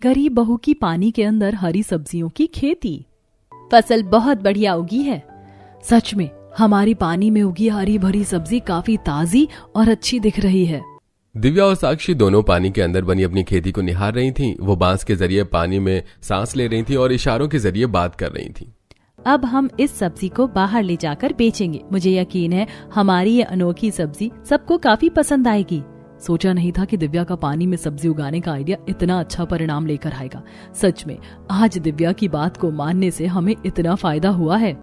गरीब बहू की पानी के अंदर हरी सब्जियों की खेती। फसल बहुत बढ़िया उगी है। सच में हमारी पानी में उगी हरी भरी सब्जी काफी ताजी और अच्छी दिख रही है। दिव्या और साक्षी दोनों पानी के अंदर बनी अपनी खेती को निहार रही थीं। वो बांस के जरिए पानी में सांस ले रही थीं और इशारों के जरिए बात कर रही थीं। अब हम इस सब्जी को बाहर ले जाकर बेचेंगे। मुझे यकीन है हमारी ये अनोखी सब्जी सबको काफी पसंद आएगी। सोचा नहीं था कि दिव्या का पानी में सब्जी उगाने का आइडिया इतना अच्छा परिणाम लेकर आएगा। सच में आज दिव्या की बात को मानने से हमें इतना फायदा हुआ है।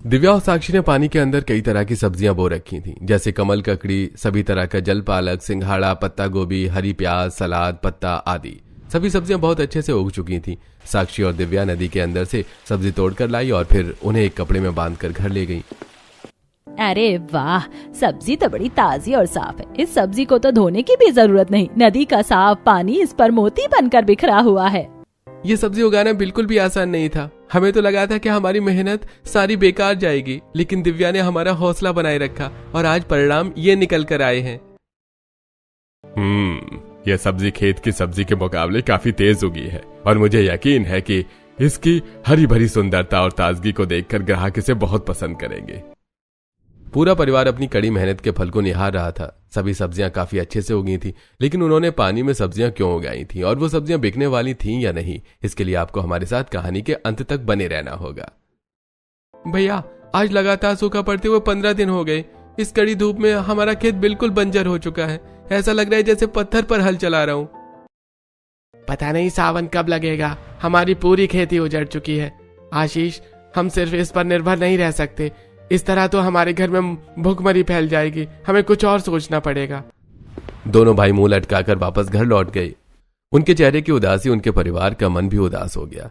दिव्या और साक्षी ने पानी के अंदर कई तरह की सब्जियां बो रखी थीं, जैसे कमल ककड़ी, सभी तरह का जल पालक, सिंघाड़ा, पत्ता गोभी, हरी प्याज, सलाद, पत्ता आदि। सभी सब्जियां बहुत अच्छे से उग चुकी थीं। साक्षी और दिव्या नदी के अंदर से सब्जी तोड़कर लाई और फिर उन्हें एक कपड़े में बांधकर घर ले गई। अरे वाह, सब्जी तो बड़ी ताजी और साफ है। इस सब्जी को तो धोने की भी जरूरत नहीं। नदी का साफ पानी इस पर मोती बनकर बिखरा हुआ है। ये सब्जी उगाना बिल्कुल भी आसान नहीं था। हमें तो लगा था कि हमारी मेहनत सारी बेकार जाएगी, लेकिन दिव्या ने हमारा हौसला बनाए रखा और आज परिणाम ये निकल कर आए हैं। यह सब्जी खेत की सब्जी के मुकाबले काफी तेज उगी है और मुझे यकीन है कि इसकी हरी भरी सुंदरता और ताजगी को देखकर ग्राहक इसे बहुत पसंद करेंगे। पूरा परिवार अपनी कड़ी मेहनत के फल को निहार रहा था। सभी सब्जियां काफी अच्छे से उगी थी, लेकिन उन्होंने पानी में सब्जियां क्यों उगाई थी और वो सब्जियां बिकने वाली थीं या नहीं, इसके लिए आपको हमारे साथ कहानी के अंत तक बने रहना होगा। भैया, आज लगातार सूखा पड़ते हुए 15 दिन हो गए। इस कड़ी धूप में हमारा खेत बिल्कुल बंजर हो चुका है। ऐसा लग रहा है जैसे पत्थर पर हल चला रहा हूँ। पता नहीं सावन कब लगेगा। हमारी पूरी खेती उजड़ चुकी है। आशीष, हम सिर्फ इस पर निर्भर नहीं रह सकते। इस तरह तो हमारे घर में भूखमरी फैल जाएगी। हमें कुछ और सोचना पड़ेगा। दोनों भाई मुंह लटकाकर वापस घर लौट गए। उनके चेहरे की उदासी उनके परिवार का मन भी उदास हो गया।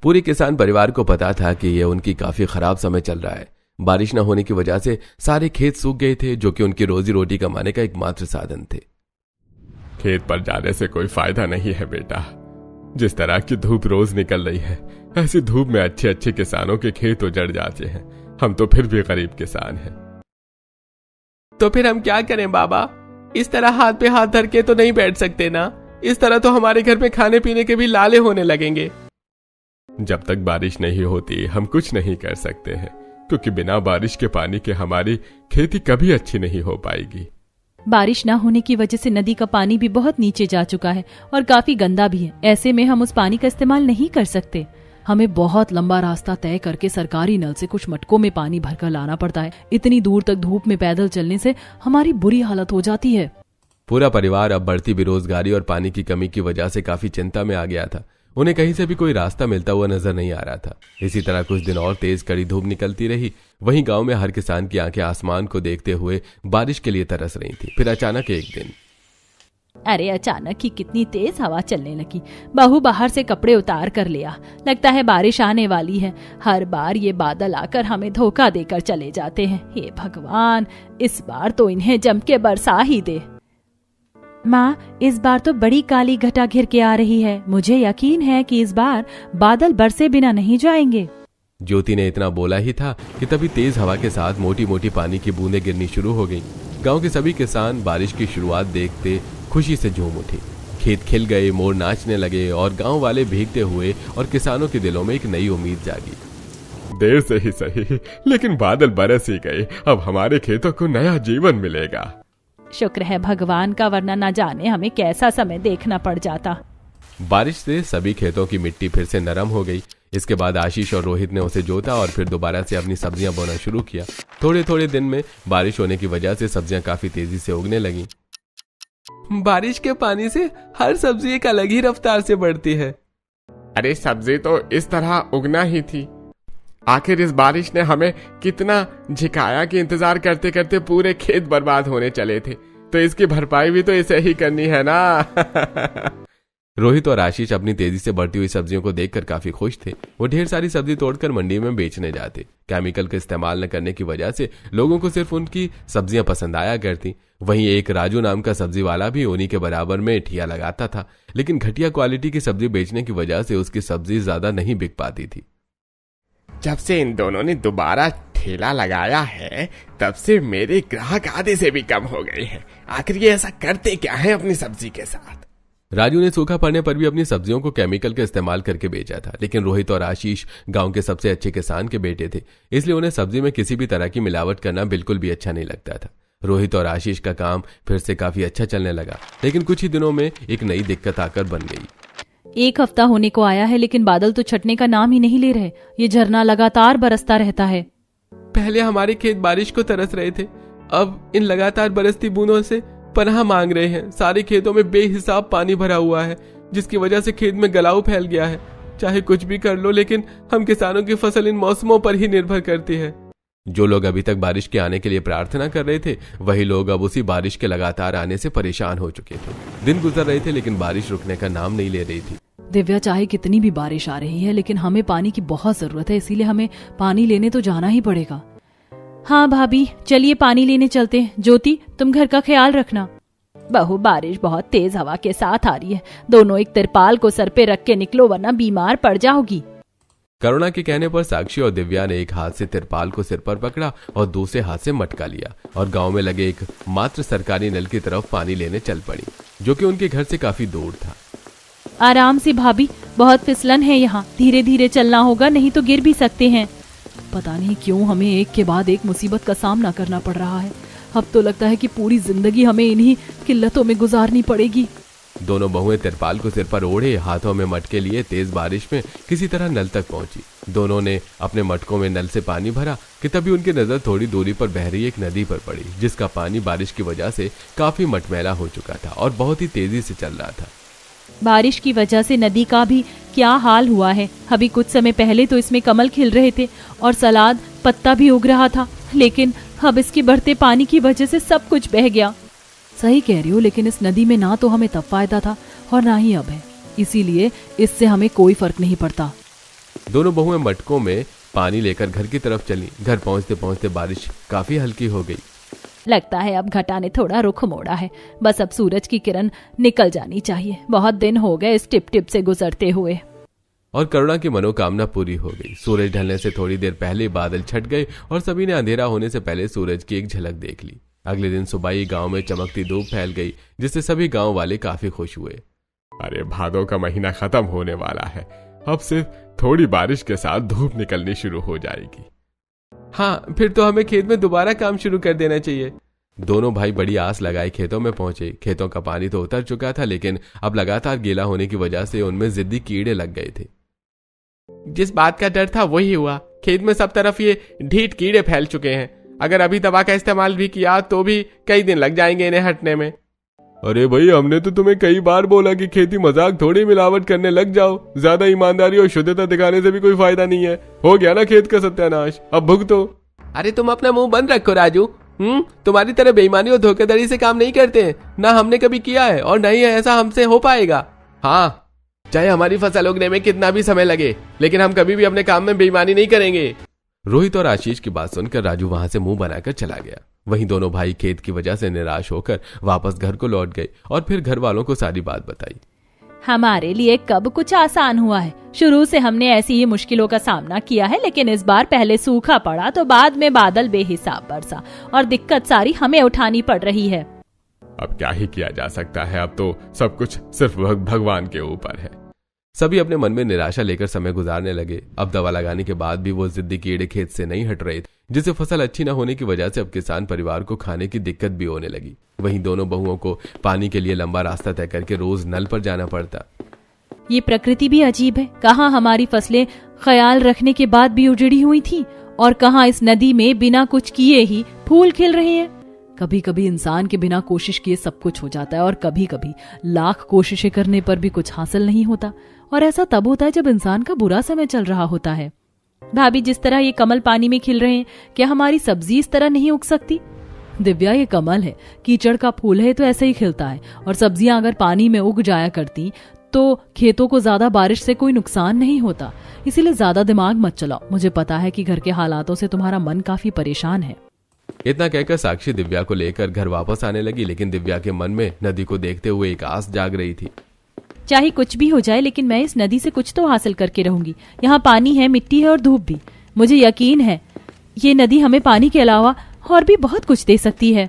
पूरे किसान परिवार को पता था कि यह उनकी काफी खराब समय चल रहा है। बारिश न होने की वजह से सारे खेत सूख गए थे, जो कि उनकी रोजी रोटी कमाने का एकमात्र साधन थे। खेत पर जाने से कोई फायदा नहीं है बेटा। जिस तरह की धूप रोज निकल रही है, ऐसी धूप में अच्छे अच्छे किसानों के खेत उजड़ जाते हैं। हम तो फिर भी गरीब किसान हैं। तो फिर हम क्या करें बाबा? इस तरह हाथ पे हाथ धर के तो नहीं बैठ सकते ना। इस तरह तो हमारे घर में खाने पीने के भी लाले होने लगेंगे। जब तक बारिश नहीं होती हम कुछ नहीं कर सकते हैं, क्योंकि बिना बारिश के पानी के हमारी खेती कभी अच्छी नहीं हो पाएगी। बारिश न होने की वजह से नदी का पानी भी बहुत नीचे जा चुका है और काफी गंदा भी है। ऐसे में हम उस पानी का इस्तेमाल नहीं कर सकते। हमें बहुत लंबा रास्ता तय करके सरकारी नल से कुछ मटकों में पानी भरकर लाना पड़ता है। इतनी दूर तक धूप में पैदल चलने से हमारी बुरी हालत हो जाती है। पूरा परिवार अब बढ़ती बेरोजगारी और पानी की कमी की वजह से काफी चिंता में आ गया था। उन्हें कहीं से भी कोई रास्ता मिलता हुआ नजर नहीं आ रहा था। इसी तरह कुछ दिन और तेज कड़ी धूप निकलती रही। वहीं गांव में हर किसान की आंखें आसमान को देखते हुए बारिश के लिए तरस रही थी। फिर अचानक एक दिन, अरे अचानक ही कितनी तेज हवा चलने लगी। बहू बाहर से कपड़े उतार कर लिया। लगता है बारिश आने वाली है। हर बार ये बादल आकर हमें धोखा देकर चले जाते हैं। हे भगवान, इस बार तो इन्हें जम के बरसा ही दे। माँ, इस बार तो बड़ी काली घटा घिर के आ रही है। मुझे यकीन है कि इस बार बादल बरसे बिना नहीं जाएंगे। ज्योति ने इतना बोला ही था कि तभी तेज हवा के साथ मोटी मोटी पानी की बूंदें गिरनी शुरू हो गईं। गांव के सभी किसान बारिश की शुरुआत देखते खुशी से झूम उठे। खेत खिल गए, मोर नाचने लगे और गांव वाले भीगते हुए और किसानों के दिलों में एक नई उम्मीद जागी। देर से ही सही, लेकिन बादल बरस ही गए। अब हमारे खेतों को नया जीवन मिलेगा। शुक्र है भगवान का, वरना न जाने हमें कैसा समय देखना पड़ जाता। बारिश से सभी खेतों की मिट्टी फिर से नरम हो गई। इसके बाद आशीष और रोहित ने उसे जोता और फिर दोबारा से अपनी सब्जियां बोना शुरू किया। थोड़े थोड़े दिन में बारिश होने की वजह से सब्जियां काफी तेजी से उगने लगीं। बारिश के पानी से हर सब्जी एक अलग ही रफ्तार से बढ़ती है। अरे सब्जी तो इस तरह उगना ही थी। आखिर इस बारिश ने हमें कितना झिकाया कि इंतजार करते करते पूरे खेत बर्बाद होने चले थे। तो इसकी भरपाई भी तो इसे ही करनी है ना। रोहित और आशीष अपनी तेजी से बढ़ती हुई सब्जियों को देखकर काफी खुश थे। वो ढेर सारी सब्जी तोड़कर मंडी में बेचने जाते। केमिकल का इस्तेमाल न करने की वजह से लोगों को सिर्फ उनकी सब्जियां पसंद आया करती। वहीं एक राजू नाम का सब्जी वाला भी उन्हीं के बराबर में ठिया लगाता था, लेकिन घटिया क्वालिटी की सब्जी बेचने की वजह से उसकी सब्जी ज्यादा नहीं बिक पाती थी। जब से इन दोनों ने दोबारा ठेला लगाया है, तब से मेरे ग्राहक आधे से भी कम हो गए हैं। आखिर ये ऐसा करते क्या है अपनी सब्जी के साथ? राजू ने सूखा पड़ने पर भी अपनी सब्जियों को केमिकल का इस्तेमाल करके बेचा था, लेकिन रोहित और आशीष गांव के सबसे अच्छे किसान के बेटे थे, इसलिए उन्हें सब्जी में किसी भी तरह की मिलावट करना बिल्कुल भी अच्छा नहीं लगता था। रोहित और आशीष का काम फिर से काफी अच्छा चलने लगा, लेकिन कुछ ही दिनों में एक नई दिक्कत आकर बन गई। 1 हफ्ता होने को आया है, लेकिन बादल तो छटने का नाम ही नहीं ले रहे। ये झरना लगातार बरसता रहता है। पहले हमारे खेत बारिश को तरस रहे थे, अब इन लगातार बरसती बूंदों से पनाह मांग रहे हैं। सारे खेतों में बेहिसाब पानी भरा हुआ है, जिसकी वजह से खेत में गलाव फैल गया है। चाहे कुछ भी कर लो, लेकिन हम किसानों की फसल इन मौसमों पर ही निर्भर करती है। जो लोग अभी तक बारिश के आने के लिए प्रार्थना कर रहे थे, वही लोग अब उसी बारिश के लगातार आने से परेशान हो चुके थे। दिन गुजर रहे थे, लेकिन बारिश रुकने का नाम नहीं ले रही थी। दिव्या, चाहे कितनी भी बारिश आ रही है, लेकिन हमें पानी की बहुत जरूरत है, इसीलिए हमें पानी लेने तो जाना ही पड़ेगा। हाँ भाभी, चलिए पानी लेने चलते हैं। ज्योति, तुम घर का ख्याल रखना। बहू, बारिश बहुत तेज हवा के साथ आ रही है, दोनों एक तिरपाल को सर पे रख के निकलो, वरना बीमार पड़ जाओगी। करुणा के कहने पर साक्षी और दिव्या ने एक हाथ से तिरपाल को सिर पर पकड़ा और दूसरे हाथ से मटका लिया और गांव में लगे एक मात्र सरकारी नल की तरफ पानी लेने चल पड़ी, जो कि उनके घर से काफी दूर था। आराम से भाभी, बहुत फिसलन है यहाँ, धीरे धीरे चलना होगा, नहीं तो गिर भी सकते हैं। पता नहीं क्यों हमें एक के बाद एक मुसीबत का सामना करना पड़ रहा है। अब तो लगता है कि पूरी जिंदगी हमें इन्हीं किल्लतों में गुजारनी पड़ेगी। दोनों बहुएं तिरपाल को सिर पर ओढ़े हाथों में मटके लिए तेज बारिश में किसी तरह नल तक पहुंची। दोनों ने अपने मटकों में नल से पानी भरा कि तभी उनकी नजर थोड़ी दूरी पर बह रही एक नदी पर पड़ी, जिसका पानी बारिश की वजह से काफी मटमैला हो चुका था और बहुत ही तेजी से चल रहा था। बारिश की वजह से नदी का भी क्या हाल हुआ है। अभी कुछ समय पहले तो इसमें कमल खिल रहे थे और सलाद पत्ता भी उग रहा था, लेकिन अब इसके बढ़ते पानी की वजह से सब कुछ बह गया। सही कह रही हो, लेकिन इस नदी में ना तो हमें तब फायदा था और ना ही अब है, इसीलिए इससे हमें कोई फर्क नहीं पड़ता। दोनों बहुएं मटकों में पानी लेकर घर की तरफ चली। घर पहुंचते पहुंचते बारिश काफी हल्की हो गई। लगता है अब घटा ने थोड़ा रुख मोड़ा है, बस अब सूरज की किरण निकल जानी चाहिए। बहुत दिन हो गए इस टिप टिप से गुजरते हुए। और करुणा की मनोकामना पूरी हो गई। सूरज ढलने से थोड़ी देर पहले बादल छट गए और सभी ने अंधेरा होने से पहले सूरज की एक झलक देख ली। अगले दिन सुबह ही गांव में चमकती धूप फैल गई, जिससे सभी गांव वाले काफी खुश हुए। अरे, भादों का महीना खत्म होने वाला है, अब सिर्फ थोड़ी बारिश के साथ धूप निकलनी शुरू हो जाएगी। हाँ, फिर तो हमें खेत में दोबारा काम शुरू कर देना चाहिए। दोनों भाई बड़ी आस लगाए खेतों में पहुंचे। खेतों का पानी तो उतर चुका था, लेकिन अब लगातार गीला होने की वजह से उनमें जिद्दी कीड़े लग गए थे। जिस बात का डर था वही हुआ। खेत में सब तरफ ये ढीठ कीड़े फैल चुके हैं। अगर अभी दवा का इस्तेमाल भी किया तो भी कई दिन लग जाएंगे इन्हें हटने में। अरे भाई, हमने तो तुम्हें कई बार बोला कि खेती मजाक थोड़ी मिलावट करने लग जाओ। ज्यादा ईमानदारी और शुद्धता दिखाने से भी कोई फायदा नहीं है। हो गया ना खेत का सत्यानाश, अब भुगतो। अरे तुम अपना मुंह बंद रखो राजू। तुम्हारी तरह बेईमानी और धोखेधड़ी से काम नहीं करते हैं, ना हमने कभी किया है और नहीं है ऐसा हमसे हो पाएगा। हाँ, चाहे हमारी फसल उगने में कितना भी समय लगे, लेकिन हम कभी भी अपने काम में बेईमानी नहीं करेंगे। रोहित और आशीष की बात सुनकर राजू वहां से मुंह बनाकर चला गया। वहीं दोनों भाई खेत की वजह से निराश होकर वापस घर को लौट गए और फिर घर वालों को सारी बात बताई। हमारे लिए कब कुछ आसान हुआ है। शुरू से हमने ऐसी ही मुश्किलों का सामना किया है, लेकिन इस बार पहले सूखा पड़ा तो बाद में बादल बेहिसाब बरसा और दिक्कत सारी हमें उठानी पड़ रही है। अब क्या ही किया जा सकता है, अब तो सब कुछ सिर्फ भगवान के ऊपर है। सभी अपने मन में निराशा लेकर समय गुजारने लगे। अब दवा लगाने के बाद भी वो जिद्दी कीड़े खेत से नहीं हट रहे थे, जिससे फसल अच्छी न होने की वजह से अब किसान परिवार को खाने की दिक्कत भी होने लगी। वहीं दोनों बहुओं को पानी के लिए लंबा रास्ता तय करके रोज नल पर जाना पड़ता। ये प्रकृति भी अजीब है, कहाँ हमारी फसलें ख्याल रखने के बाद भी उजड़ी हुई थी और कहाँ इस नदी में बिना कुछ किए ही फूल खिल रहे हैं। कभी कभी इंसान के बिना कोशिश किए सब कुछ हो जाता है और कभी कभी लाख कोशिशें करने पर भी कुछ हासिल नहीं होता, और ऐसा तब होता है जब इंसान का बुरा समय चल रहा होता है। भाभी, जिस तरह ये कमल पानी में खिल रहे हैं, क्या हमारी सब्जी इस तरह नहीं उग सकती? दिव्या, ये कमल है, कीचड़ का फूल है तो ऐसे ही खिलता है, और सब्जियां अगर पानी में उग जाया करती तो खेतों को ज्यादा बारिश से कोई नुकसान नहीं होता। इसीलिए ज्यादा दिमाग मत चलाओ। मुझे पता है कि घर के हालातों से तुम्हारा मन काफी परेशान है। इतना कहकर साक्षी दिव्या को लेकर घर वापस आने लगी, लेकिन दिव्या के मन में नदी को देखते हुए एक आस जाग रही थी। चाहे कुछ भी हो जाए, लेकिन मैं इस नदी से कुछ तो हासिल करके रहूंगी। यहाँ पानी है, मिट्टी है और धूप भी। मुझे यकीन है ये नदी हमें पानी के अलावा और भी बहुत कुछ दे सकती है।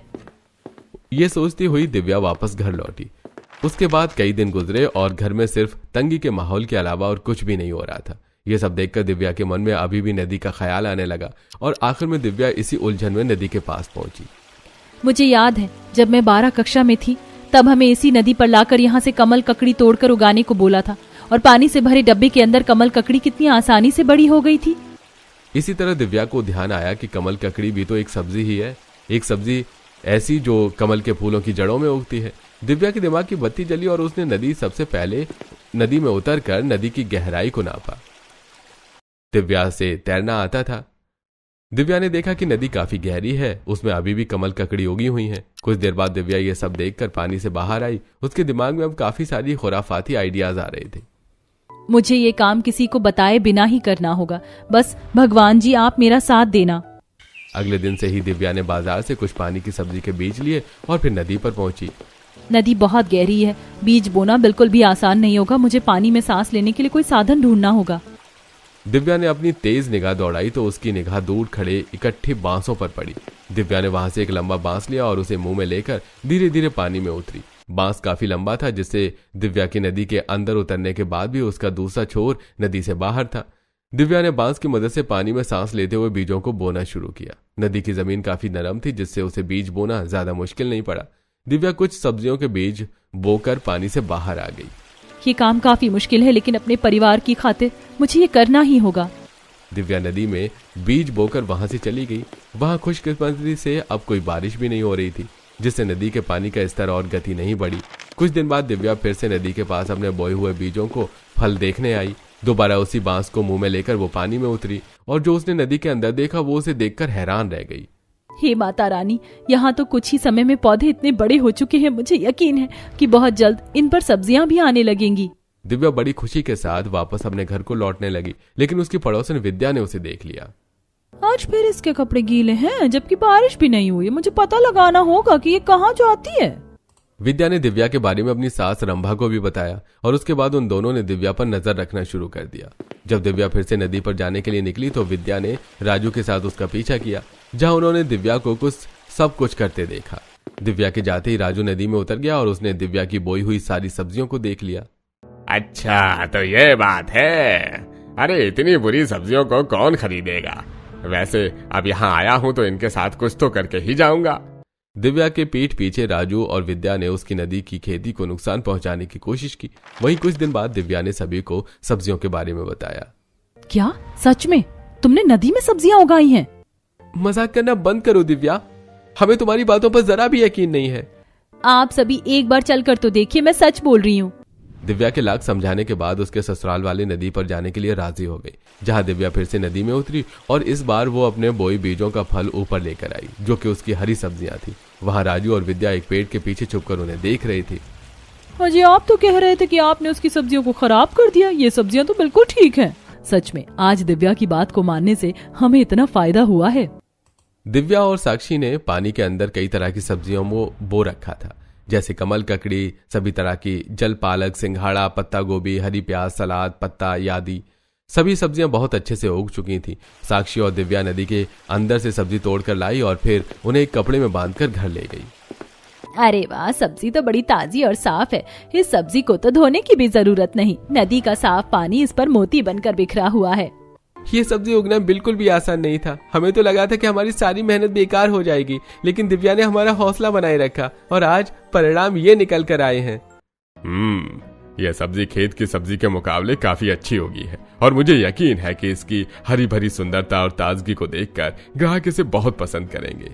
ये सोचती हुई दिव्या वापस घर लौटी। उसके बाद कई दिन गुजरे और घर में सिर्फ तंगी के माहौल के अलावा और कुछ भी नहीं हो रहा था। यह सब देखकर दिव्या के मन में अभी भी नदी का ख्याल आने लगा और आखिर में दिव्या इसी उलझन में नदी के पास पहुंची। मुझे याद है जब मैं 12 कक्षा में थी तब हमें इसी नदी पर लाकर यहाँ से कमल ककड़ी तोड़कर उगाने को बोला था, और पानी से भरे डब्बे के अंदर कमल ककड़ी कितनी आसानी से बड़ी हो गई थी। इसी तरह दिव्या को ध्यान आया कि कमल ककड़ी भी तो एक सब्जी ही है, एक सब्जी ऐसी जो कमल के फूलों की जड़ों में उगती है। दिव्या के दिमाग की बत्ती जली और उसने सबसे पहले नदी में उतरकर नदी की गहराई को नापा। दिव्या से तैरना आता था। दिव्या ने देखा कि नदी काफी गहरी है, उसमें अभी भी कमल ककड़ी उगी हुई हैं। कुछ देर बाद दिव्या ये सब देखकर पानी से बाहर आई। उसके दिमाग में अब काफी सारी खुराफाती आइडियाज आ रहे थे। मुझे ये काम किसी को बताए बिना ही करना होगा, बस भगवान जी आप मेरा साथ देना। अगले दिन से ही दिव्या ने बाजार से कुछ पानी की सब्जी के बीज लिए और फिर नदी पर पहुंची। नदी बहुत गहरी है, बीज बोना बिल्कुल भी आसान नहीं होगा। मुझे पानी में सांस लेने के लिए कोई साधन ढूंढना होगा। दिव्या ने अपनी तेज निगाह दौड़ाई तो उसकी निगाह दूर खड़े इकट्ठे बांसों पर पड़ी। दिव्या ने वहां से एक लंबा बांस लिया और उसे मुंह में लेकर धीरे धीरे पानी में उतरी। बांस काफी लंबा था, जिससे दिव्या की नदी के अंदर उतरने के बाद भी उसका दूसरा छोर नदी से बाहर था। दिव्या ने बांस की मदद से पानी में सांस लेते हुए बीजों को बोना शुरू किया। नदी की जमीन काफी नरम थी, जिससे उसे बीज बोना ज्यादा मुश्किल नहीं पड़ा। दिव्या कुछ सब्जियों के बीज बोकर पानी से बाहर आ गई। ये काम काफी मुश्किल है, लेकिन अपने परिवार की खातिर मुझे ये करना ही होगा। दिव्या नदी में बीज बोकर वहां से चली गई। वहां खुशकिस्मती से अब कोई बारिश भी नहीं हो रही थी, जिससे नदी के पानी का स्तर और गति नहीं बढ़ी। कुछ दिन बाद दिव्या फिर से नदी के पास अपने बोए हुए बीजों को फल देखने आई। दोबारा उसी बांस को मुंह में लेकर वो पानी में उतरी और जो उसने नदी के अंदर देखा वो उसे देखकर हैरान रह गई। हे माता रानी, यहाँ तो कुछ ही समय में पौधे इतने बड़े हो चुके हैं, मुझे यकीन है कि बहुत जल्द इन पर सब्जियां भी आने लगेंगी। दिव्या बड़ी खुशी के साथ वापस अपने घर को लौटने लगी, लेकिन उसकी पड़ोसन विद्या ने उसे देख लिया। आज फिर इसके कपड़े गीले हैं, जबकि बारिश भी नहीं हुई। मुझे पता लगाना होगा कि ये कहाँ जाती है। विद्या ने दिव्या के बारे में अपनी सास रंभा को भी बताया और उसके बाद उन दोनों ने दिव्या पर नजर रखना शुरू कर दिया। जब दिव्या फिर से नदी पर जाने के लिए निकली तो विद्या ने राजू के साथ उसका पीछा किया, जहां उन्होंने दिव्या को सब कुछ करते देखा। दिव्या के जाते ही राजू नदी में उतर गया और उसने दिव्या की बोई हुई सारी सब्जियों को देख लिया। अच्छा तो ये बात है। अरे इतनी बुरी सब्जियों को कौन खरीदेगा। वैसे अब यहाँ आया हूँ तो इनके साथ कुछ तो करके ही जाऊंगा। दिव्या के पीठ पीछे राजू और विद्या ने उसकी नदी की खेती को नुकसान पहुंचाने की कोशिश की। वहीं कुछ दिन बाद दिव्या ने सभी को सब्जियों के बारे में बताया। क्या सच में तुमने नदी में सब्जियां उगाई हैं? मजाक करना बंद करो दिव्या, हमें तुम्हारी बातों पर जरा भी यकीन नहीं है। आप सभी एक बार चलकर तो देखिए, मैं सच बोल रही हूँ। दिव्या के लाख समझाने के बाद उसके ससुराल वाले नदी पर जाने के लिए राजी हो गए, जहां दिव्या फिर से नदी में उतरी और इस बार वो अपने बोई बीजों का फल ऊपर लेकर आई, जो कि उसकी हरी सब्जियां थी। वहां राजू और विद्या एक पेड़ के पीछे छुपकर उन्हें देख रही थी। अजय, आप तो कह रहे थे कि आपने उसकी सब्जियों को खराब कर दिया। ये सब्जियां तो बिल्कुल ठीक हैं। सच में आज दिव्या की बात को मानने से हमें इतना फायदा हुआ है। दिव्या और साक्षी ने पानी के अंदर कई तरह की सब्जियों को बो रखा था, जैसे कमल ककड़ी, सभी तरह की जल पालक, सिंघाड़ा, पत्ता गोभी, हरी प्याज, सलाद, पत्ता आदि सभी सब्जियां बहुत अच्छे से उग चुकी थी। साक्षी और दिव्या नदी के अंदर से सब्जी तोड़कर लाई और फिर उन्हें एक कपड़े में बांधकर घर ले गई। अरे वाह, सब्जी तो बड़ी ताजी और साफ है। इस सब्जी को तो धोने की भी जरूरत नहीं। नदी का साफ पानी इस पर मोती बनकर बिखरा हुआ है। ये सब्जी उगना बिल्कुल भी आसान नहीं था। हमें तो लगा था कि हमारी सारी मेहनत बेकार हो जाएगी, लेकिन दिव्या ने हमारा हौसला बनाए रखा और आज परिणाम ये निकल कर आए हैं। यह सब्जी खेत की सब्जी के मुकाबले काफी अच्छी होगी है और मुझे यकीन है कि इसकी हरी भरी सुंदरता और ताजगी को देखकर ग्राहक इसे बहुत पसंद करेंगे।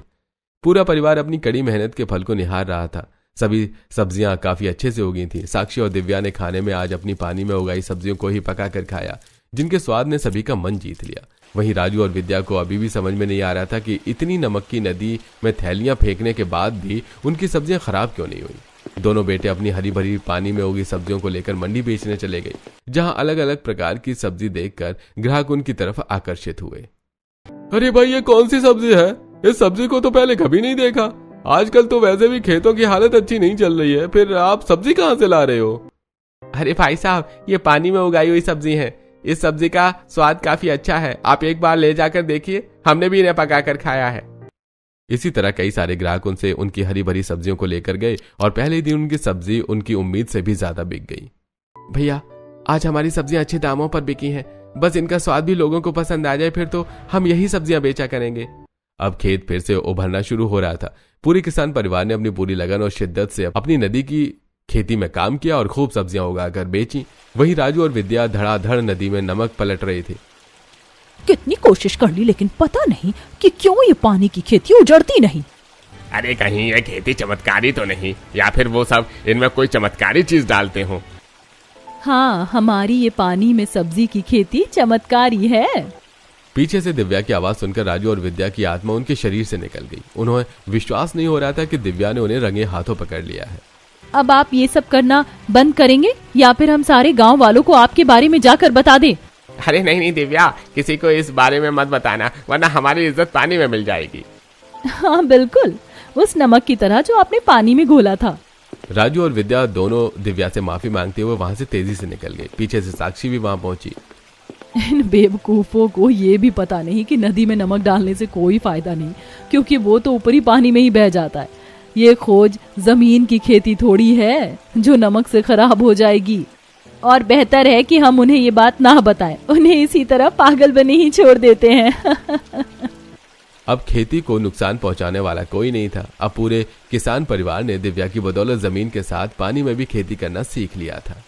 पूरा परिवार अपनी कड़ी मेहनत के फल को निहार रहा था। सभी सब्जियां काफी अच्छे से उगी थी। साक्षी और दिव्या ने खाने में आज अपनी पानी में उगाई सब्जियों को ही पका कर खाया, जिनके स्वाद ने सभी का मन जीत लिया। वहीं राजू और विद्या को अभी भी समझ में नहीं आ रहा था कि इतनी नमक की नदी में थैलियां फेंकने के बाद भी उनकी सब्जियां खराब क्यों नहीं हुई। दोनों बेटे अपनी हरी भरी पानी में उगी सब्जियों को लेकर मंडी बेचने चले गए, जहां अलग अलग प्रकार की सब्जी देखकर ग्राहक उनकी तरफ आकर्षित हुए। अरे भाई, ये कौन सी सब्जी है? इस सब्जी को तो पहले कभी नहीं देखा। आजकल तो वैसे भी खेतों की हालत अच्छी नहीं चल रही है, फिर आप सब्जी कहाँ से ला रहे हो? अरे भाई साहब, ये पानी में उगाई हुई सब्जी है। इस सब्जी का स्वाद काफी अच्छा है, आप एक बार ले जाकर देखिए। हमने भी इन्हें पकाकर खाया है। इसी तरह कई सारे ग्राहक उनसे उनकी हरी भरी सब्जियों को लेकर गए और पहले दिन उनकी सब्जी उनकी उम्मीद से भी ज्यादा बिक गई। भैया, आज हमारी सब्जियां अच्छे दामों पर बिकी हैं। बस इनका स्वाद भी लोगों को पसंद आ जाए, फिर तो हम यही सब्जियां बेचा करेंगे। अब खेत फिर से उभरना शुरू हो रहा था। पूरे किसान परिवार ने अपनी पूरी लगन और शिद्दत से अपनी नदी की खेती में काम किया और खूब सब्जियां उगाकर बेची। वहीं राजू और विद्या धड़ाधड़ नदी में नमक पलट रहे थे। कितनी कोशिश कर ली, लेकिन पता नहीं कि क्यों ये पानी की खेती उजड़ती नहीं। अरे कहीं ये खेती चमत्कारी तो नहीं, या फिर वो सब इनमें कोई चमत्कारी चीज डालते हो। हाँ, हमारी ये पानी में सब्जी की खेती चमत्कारी है। पीछे से दिव्या की आवाज सुनकर राजू और विद्या की आत्मा उनके शरीर से निकल गई। उन्हें विश्वास नहीं हो रहा था कि दिव्या ने उन्हें रंगे हाथों पकड़ लिया है। अब आप ये सब करना बंद करेंगे या फिर हम सारे गांव वालों को आपके बारे में जाकर बता दें? अरे नहीं दिव्या, किसी को इस बारे में मत बताना, वरना हमारी इज्जत पानी में मिल जाएगी। हाँ बिल्कुल, उस नमक की तरह जो आपने पानी में घोला था। राजू और विद्या दोनों दिव्या से माफी मांगते हुए वहां से तेजी से निकल गए। पीछे से साक्षी भी वहां पहुंची। इन बेवकूफों को ये भी पता नहीं कि नदी में नमक डालने से कोई फायदा नहीं, क्योंकि वो तो ऊपरी पानी में ही बह जाता है। ये खोज जमीन की खेती थोड़ी है जो नमक से खराब हो जाएगी। और बेहतर है कि हम उन्हें ये बात ना बताएं, उन्हें इसी तरह पागल बने ही छोड़ देते हैं। अब खेती को नुकसान पहुंचाने वाला कोई नहीं था। अब पूरे किसान परिवार ने दिव्या की बदौलत जमीन के साथ पानी में भी खेती करना सीख लिया था।